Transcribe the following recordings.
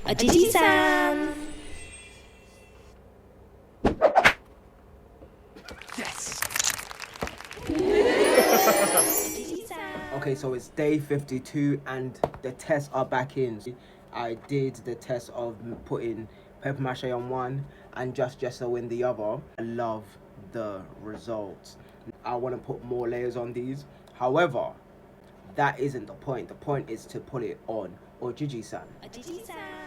OJIJI San. Yes. Okay, so it's day 52 and the tests are back in. I did the test of putting paper mache on one and just gesso in the other. I love the results. I want to put more layers on these. However, that isn't the point. The point is to put it on OJIJI San.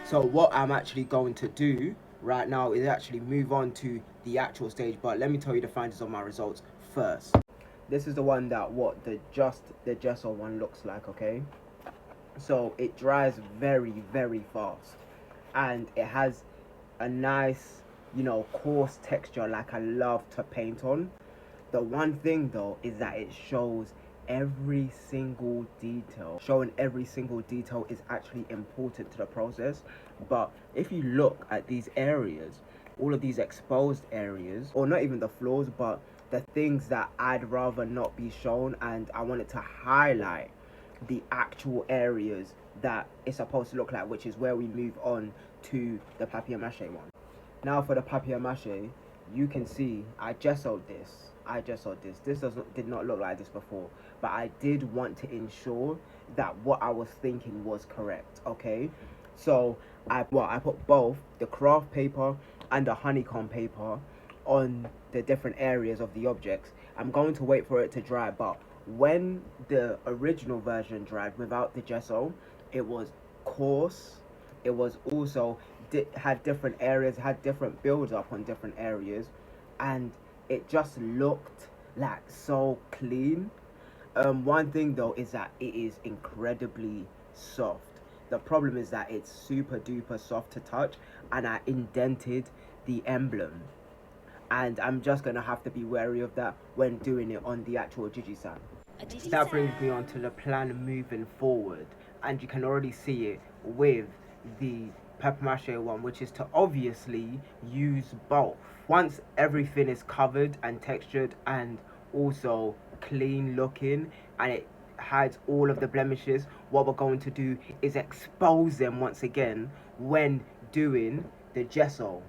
So what I'm actually going to do right now is actually move on to the actual stage, but let me tell you the findings of my results first. This is the one that the gesso one looks like, okay? So it dries very, very fast, and it has a nice, coarse texture like I love to paint on. The one thing though is that it shows every single detail. Showing every single detail is actually important to the process. But if you look at these areas, all of these exposed areas, or not even the flaws, but the things that I'd rather not be shown, and I wanted to highlight the actual areas that it's supposed to look like, which is where we move on to the papier-mâché one. Now for the papier-mâché, you can see I gessoed this. This did not look like this before, but I did want to ensure that what I was thinking was correct, okay? So I put both the craft paper and the honeycomb paper on the different areas of the objects. I'm going to wait for it to dry, but when the original version dried without the gesso, it was coarse. It was also had different areas, had different build up on different areas, and it just looked like so clean. One thing though is that it is incredibly soft. The problem is that it's super duper soft to touch, and I indented the emblem, and I'm just gonna have to be wary of that when doing it on the actual OJIJI San. That brings me on to the plan moving forward, and you can already see it with the papier-mâché one, which is to obviously use both. Once everything is covered and textured and also clean looking, and it hides all of the blemishes, what we're going to do is expose them once again when doing the gesso.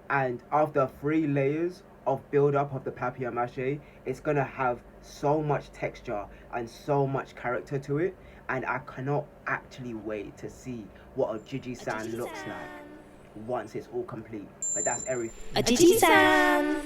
And after 3 layers of build up of the papier-mâché, it's gonna have so much texture and so much character to it, and I cannot actually wait to see what OJIJI San looks like once it's all complete. But that's everything. OJIJI San.